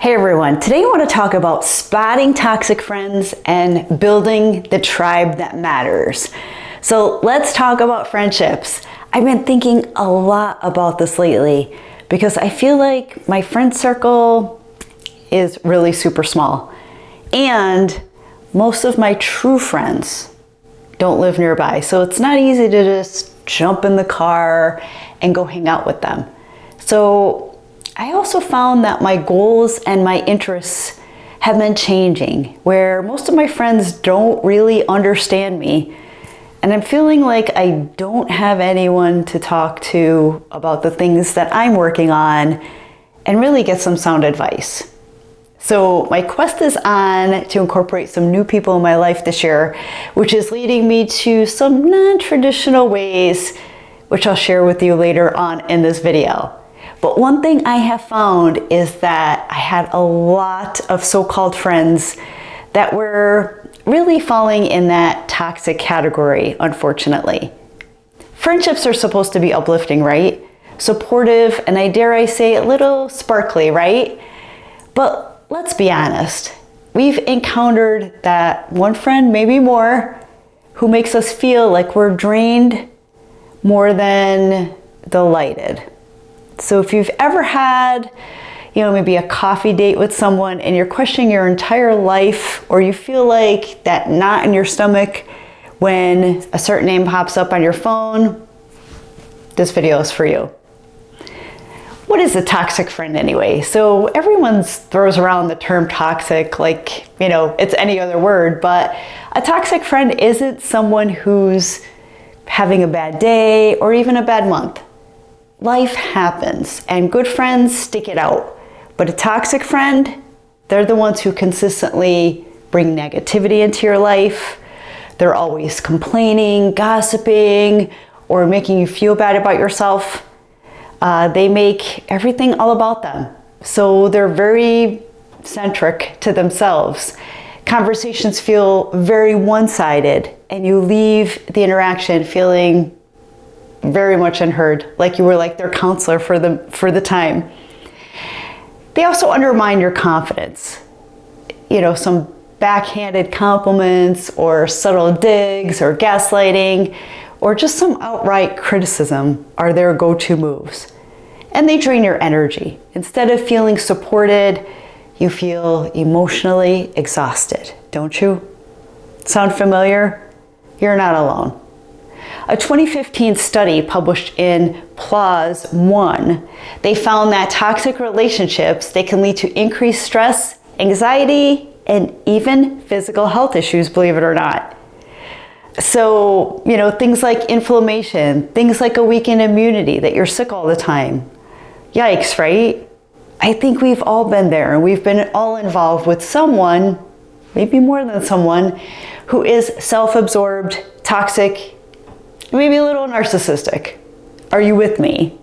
Hey everyone, today I want to talk about spotting toxic friends and building the tribe that matters. So let's talk about friendships. I've been thinking a lot about this lately because I feel like my friend circle is really super small and most of my true friends don't live nearby. So it's not easy to just jump in the car and go hang out with them. So I also found that my goals and my interests have been changing, where most of my friends don't really understand me, and I'm feeling like I don't have anyone to talk to about the things that I'm working on and really get some sound advice. So my quest is on to incorporate some new people in my life this year, which is leading me to some non-traditional ways, which I'll share with you later on in this video. But one thing I have found is that I had a lot of so-called friends that were really falling in that toxic category, unfortunately. Friendships are supposed to be uplifting, right? Supportive, and I dare I say a little sparkly, right? But let's be honest, we've encountered that one friend, maybe more, who makes us feel like we're drained more than delighted. So if you've ever had, maybe a coffee date with someone and you're questioning your entire life, or you feel like that knot in your stomach when a certain name pops up on your phone, this video is for you. What is a toxic friend anyway? So everyone throws around the term toxic like, it's any other word, but a toxic friend isn't someone who's having a bad day or even a bad month. Life happens and good friends stick it out. But a toxic friend, they're the ones who consistently bring negativity into your life. They're always complaining, gossiping, or making you feel bad about yourself. They make everything all about them. So they're very centric to themselves. Conversations feel very one-sided and you leave the interaction feeling very much unheard, like you were like their counselor for the time. They also undermine your confidence. Some backhanded compliments or subtle digs or gaslighting or just some outright criticism are their go-to moves. And they drain your energy. Instead of feeling supported, you feel emotionally exhausted, don't you? Sound familiar? You're not alone. A 2015 study published in PLOS One, they found that toxic relationships, they can lead to increased stress, anxiety, and even physical health issues, believe it or not. So, things like inflammation, things like a weakened immunity, that you're sick all the time. Yikes, right? I think we've all been there, and we've been all involved with someone, maybe more than someone, who is self-absorbed, toxic, maybe a little narcissistic. Are you with me?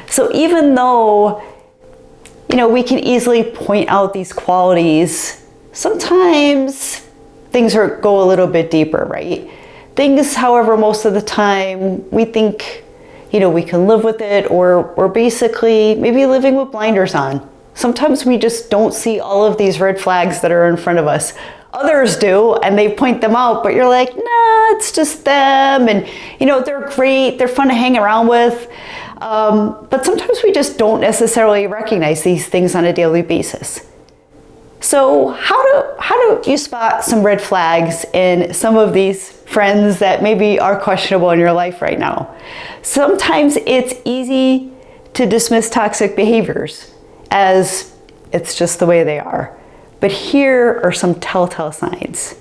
So even though, we can easily point out these qualities, sometimes things go a little bit deeper, right? Things, however, most of the time we think, we can live with it, or we're basically maybe living with blinders on. Sometimes we just don't see all of these red flags that are in front of us. Others do, and they point them out, but you're like, nah, it's just them, and they're great, they're fun to hang around with, but sometimes we just don't necessarily recognize these things on a daily basis. So how do you spot some red flags in some of these friends that maybe are questionable in your life right now? Sometimes it's easy to dismiss toxic behaviors as it's just the way they are. But here are some telltale signs.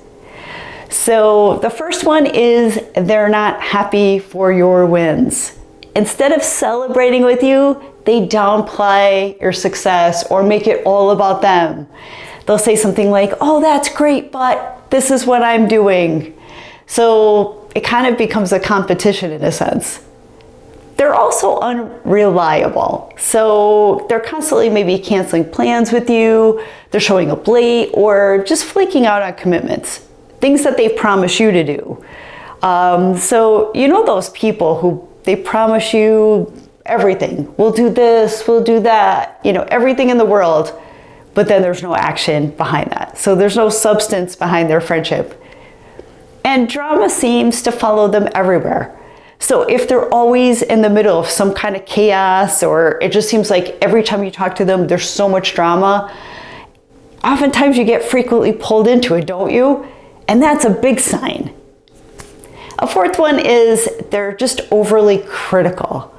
So the first one is they're not happy for your wins. Instead of celebrating with you, they downplay your success or make it all about them. They'll say something like, oh, that's great, but this is what I'm doing. So it kind of becomes a competition in a sense. They're also unreliable. So they're constantly maybe canceling plans with you, they're showing up late, or just flaking out on commitments, things that they promise you to do. So those people who they promise you everything. We'll do this, we'll do that, everything in the world. but then there's no action behind that. So there's no substance behind their friendship. And drama seems to follow them everywhere. So if they're always in the middle of some kind of chaos, or it just seems like every time you talk to them, there's so much drama, oftentimes you get frequently pulled into it, don't you? And that's a big sign. A fourth one is they're just overly critical.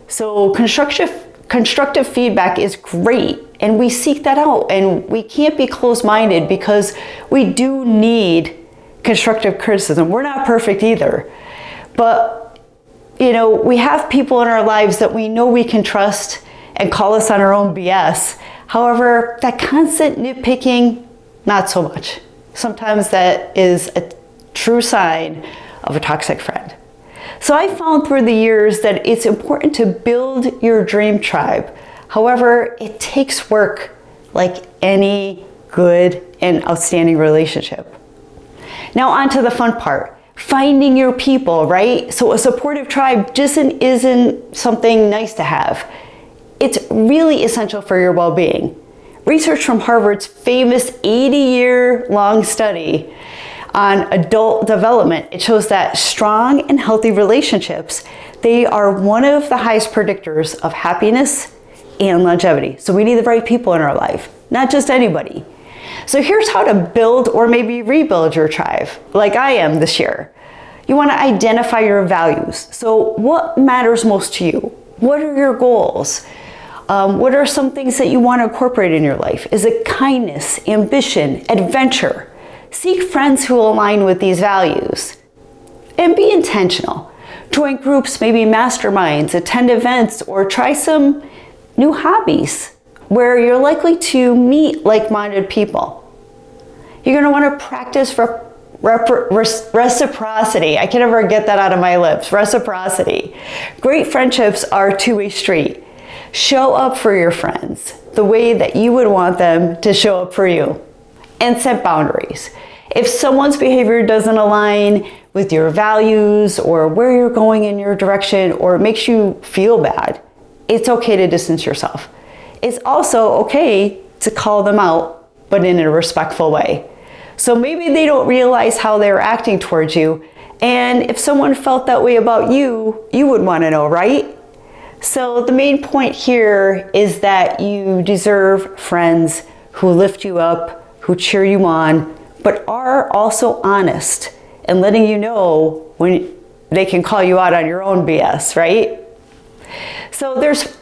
So constructive feedback is great, and we seek that out, and we can't be closed-minded because we do need constructive criticism. We're not perfect either. But we have people in our lives that we know we can trust and call us on our own BS. However, that constant nitpicking, not so much. Sometimes that is a true sign of a toxic friend. So I found through the years that it's important to build your dream tribe. However, it takes work like any good and outstanding relationship. Now on to the fun part. Finding your people, right? So a supportive tribe just isn't something nice to have. It's really essential for your well-being. Research from Harvard's famous 80-year-long study on adult development, it shows that strong and healthy relationships, they are one of the highest predictors of happiness and longevity. So we need the right people in our life, not just anybody. So here's how to build or maybe rebuild your tribe, like I am this year. You want to identify your values. So what matters most to you? What are your goals? What are some things that you want to incorporate in your life? Is it kindness, ambition, adventure? Seek friends who align with these values. And be intentional. Join groups, maybe masterminds, attend events, or try some new hobbies where you're likely to meet like-minded people. You're going to want to practice reciprocity. I can never get that out of my lips. Reciprocity. Great friendships are a two-way street. Show up for your friends the way that you would want them to show up for you. And set boundaries. If someone's behavior doesn't align with your values or where you're going in your direction, or it makes you feel bad, it's okay to distance yourself. It's also okay to call them out, but in a respectful way. So maybe they don't realize how they're acting towards you. And if someone felt that way about you, you would want to know, right? So the main point here is that you deserve friends who lift you up, who cheer you on, but are also honest and letting you know when they can call you out on your own BS, right? So there's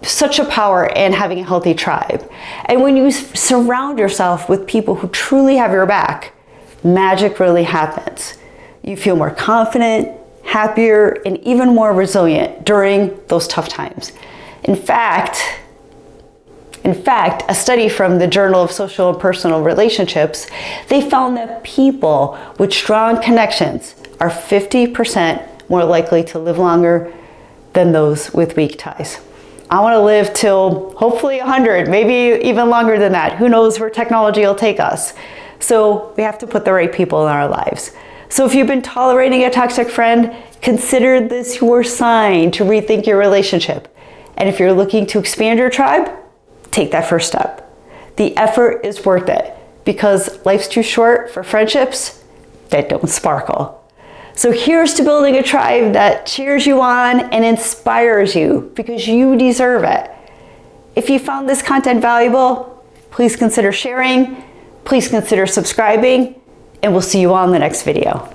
such a power in having a healthy tribe. And when you surround yourself with people who truly have your back, magic really happens. You feel more confident, happier, and even more resilient during those tough times. In fact, a study from the Journal of Social and Personal Relationships, they found that people with strong connections are 50% more likely to live longer than those with weak ties. I want to live till hopefully 100, maybe even longer than that. Who knows where technology will take us? So we have to put the right people in our lives. So if you've been tolerating a toxic friend, consider this your sign to rethink your relationship. And if you're looking to expand your tribe, take that first step. The effort is worth it because life's too short for friendships that don't sparkle. So here's to building a tribe that cheers you on and inspires you because you deserve it. If you found this content valuable, please consider sharing, please consider subscribing, and we'll see you all in the next video.